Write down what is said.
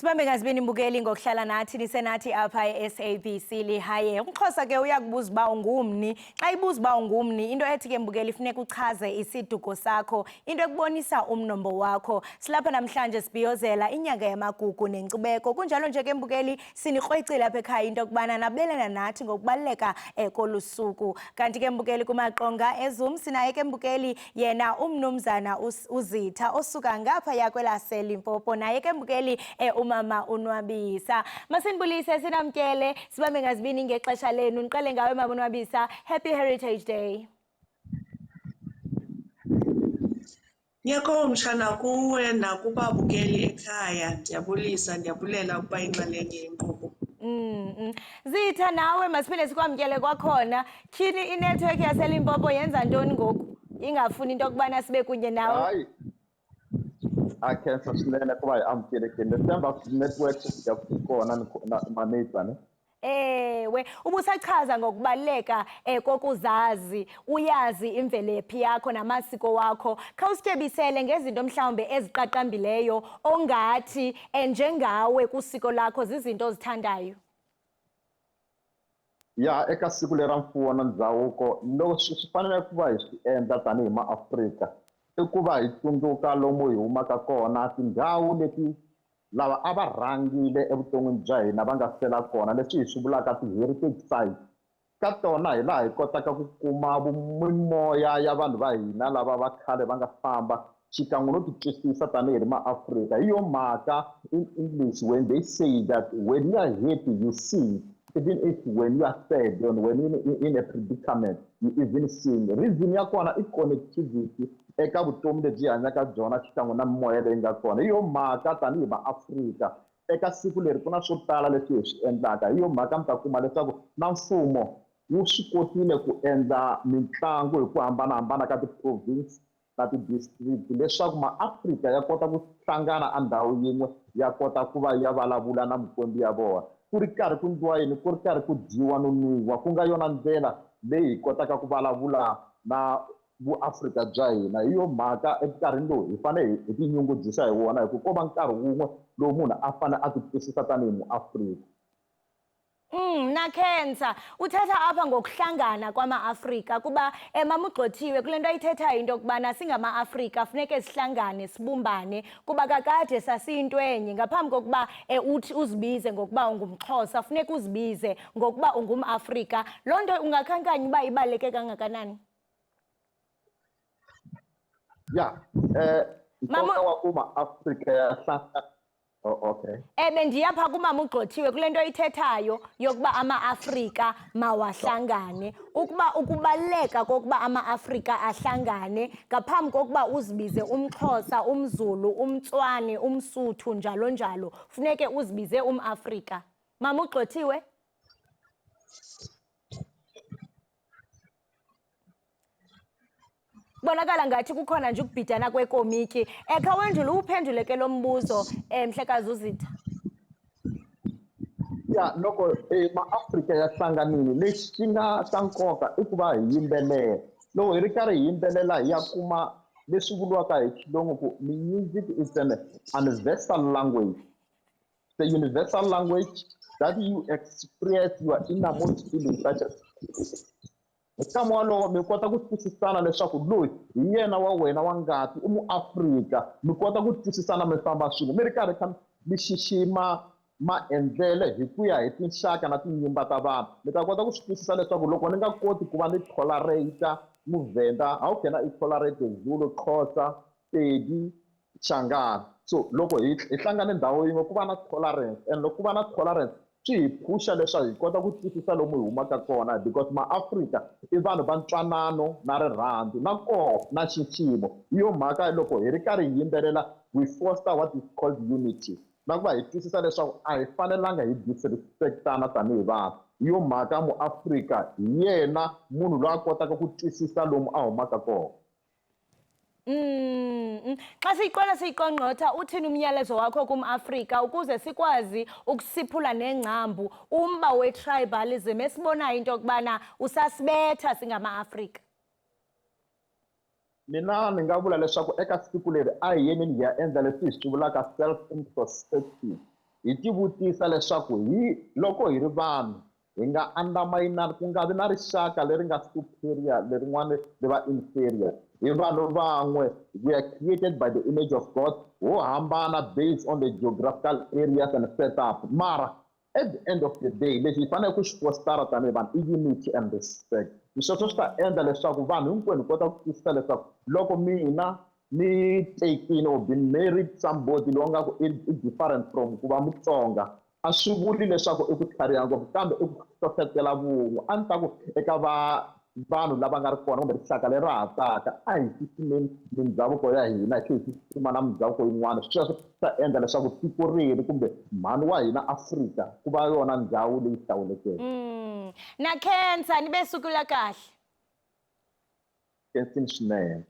Sibambe ngazibini mbukeli ngokuhlala nathi nisenathi apha eSABC lihaye. Umxhosa ke uyakubuza uba ungumni. Xa ibuza uba ungumni, into ethi ke mbukeli ifuneka uchaze isiduko sakho, into ekubonisa umnombo wakho. Silapha namhlanje sibhiyozela inyanga yamagugu nenkcubeko. Kunjalo nje ke mbukeli sinikrwecile apha ekhaya into yokubana nabelana nathi ngokubaluleka kolu suku. Kanti ke mbukeli kumaqonga eZoom sinaye ke mbukeli yena umnumzana uZitha osuka ngapha yakwelaseLimpopo. Naye ke mbukeli Mama Unwabisa. Masinibulise sinamkele sibambe ngazibini ngexesha lenu. Niqale ngawe Mama Unwabisa. Happy Heritage Day. Ngiyakhomsha nakuwe nakubabukeli ekhaya. Ndiyabulela ukuba inxalenye yenkqubo. Zitha nawe masiphinde sikwamkele kwakhona. Tyhini inetwork yaseLimpopo yenza ntoni ngoku? Ingafuni into yokubana sibe kunye nawe. Hayi. Akhensa sinene kuba amkelekile. Sihamba network siyakhona maneighbor ne. Ewe, ubusachaza ngokubaleka kokuzazi, uyazi imvelaphi yakho namasiko wakho. Khawusityebisele ngezinto mhlawumbe eziqaqambileyo ongathi njengawe kusiko lakho zizinto ozithandayo. Ya eka siku lera mfuwo na ndhavuko loko swi fanele ku va hi swi endla tanihi maAfrika i ku va hi tsundzuka lomu hi humaka kona, tindhawu leti lava a va rhangile evuton'wini bya hina va nga fela kona, leswi hi swi vulaka ti-heritage sites. Ka tona hi laha hi kotaka ku kuma mimoya ya vanhu va hina lava va khale va nga famba xikan'we no ti twisisa tanihi ri maAfrika. Hi yo mhaka in English when they say that when you are happy you sing, even if when you are sad and when in a predicament you even sing. Reason ya kona i connectivity eka vutomi lebyi hanyaka byona xikan'we na mimoya leyi nga kona. Hi yo mhaka tanihi maAfrika eka siku leri ku na swo tala leswi hi swi endlaka. Hi yo mhaka mi ta kuma leswaku na mfumo wu swi kotile ku endla mitlangu hi ku hambanahambana ka ti-province na ti-district leswaku maAfrika ya kota ku hlangana andhawu yin'we ya kota ku va ya vulavula na mikwembu ya vona. Ku ri karhi ku ndliwa yini, ku ri karhi ku dyiwa no nwiwa, ku nga yona ndlela leyi hi kotaka ku vulavula na vuAfrika bya hina. Hi yo mhaka enkarhini lowu hi fanele hi tinyungubyisa hi wona, hi ku ko va nkarhi wun'we lowu munhu a fanele a ti twisisa tanihi muAfrika. Nakhensa uthatha apha ngokuhlangana kwamaAfrika kuba Mama uGqothiwe kule nto ayithethayo into yokubana singamaAfrika funeke sihlangane sibumbane kuba kakade sasiyintwenye ngaphambi kokuba uthi uzibize ngokuba ungumXhosa funeka uzibize ngokuba ungumAfrika. Loo nto ungakhankanya uba ibaluleke kangakanani? Ya nkoka wa ku maAfrika yahlangana. Oh, okay. Bendiyapha kumama uGqothiwe kule nto ayithethayo yokuba amaAfrika mawahlangane, ukuba ukubaluleka kokuba amaAfrika ahlangane ngaphambi kokuba uzibize umXhosa, umZulu, umTswane, umSuthu njalo njalo funeke uzibize umAfrika. Mama uGqothiwe? Bonakala ngathi kukhona nje ukubhidana kwekomityi. Khawendlule uphendule ke lo mbuzo Mhlekazi uZitha. Ya loko maAfrika ya hlanganile lexi nga xa nkoka i ku va hi yimbelela. Loko hi ri karhi hi yimbelela hi ya kuma leswi vuriwaka hi xilungu ku music is an universal language. The universal language that you express your innermost feelings such as kama walowo mi kota ku twisisana leswaku loyi hi yena wa wena wa ngati i muAfrika. Mi kota ku twisisana mi famba swin'we mi ri karhi kha mi xixima maendlele hi ku ya hi tinxaka na tinyimba ta vanhu. Mi ta kota ku swi twisisa leswaku loko ni nga koti ku va ni tolerate Muvenda how can I tolerate Zulu, Xhosa, Pedi, Changana. So loko hi hlangane ndhawu yin'we ku va na tolerance, and loko ku va na tolerance swi hi phusha leswaku hi kota ku twisisa lomu hi humaka kona, because maAfrika i vanhu va ntwanano na rirhandzu na koho na xiximo. Hi yo mhaka loko hi ri karhi hi yimbelela we foster what is called unity, na ku va hi twisisa leswaku a hi fanelanga hi disrespectana tanihi vanhu. Hi yo mhaka muAfrika hi yena munhu loyi a kotaka ku twisisa lomu a humaka kona. Xa siyiqala siyiqongqotha uthini umyalezo wakho kumAfrika ukuze sikwazi ukusiphula nengcambu umba we-tribalism esibonayo into yokubana usasibetha singama-Afrika? Mina ni nga vula leswaku eka siku leri a hi yeni hi ya endla leswi hi swi vulaka self introspective hi tivutisa leswaku loko hi ri vanhu hi nga undermine ku nga vi na rixaka leri nga superior lerin'wana ri va inferior hi vanhu van'we we are created by the image of God ho hambana based on the geographical areas and setup mara at the end of the day lexi hi fanele ku xi fostara tanihi vanhu i unity and respect hi sweswo swi ta endla leswaku vanhu hinkwenu hi kota ku twisisa leswaku loko mina ni tekile or been married somebody loyi nga ku i different from ku va Mutsonga a swi vuli leswaku i ku tlhariha ngopfu kambe i ku hlohlotela vun'we a ni ta ku eka vanhu lava nga ri kona kumbe rixaka leri ha taka a hi xiximeni mindhavuko ya hina hi tlhela hi xixima na mindhavuko yin'wana sweswo swi ta endla leswaku tiko reri kumbe mhani wa hina Afrika ku va yona ndhawu leyi hlawulekeke. Na Khensa ni ve sukula kahle. Khensini swinene.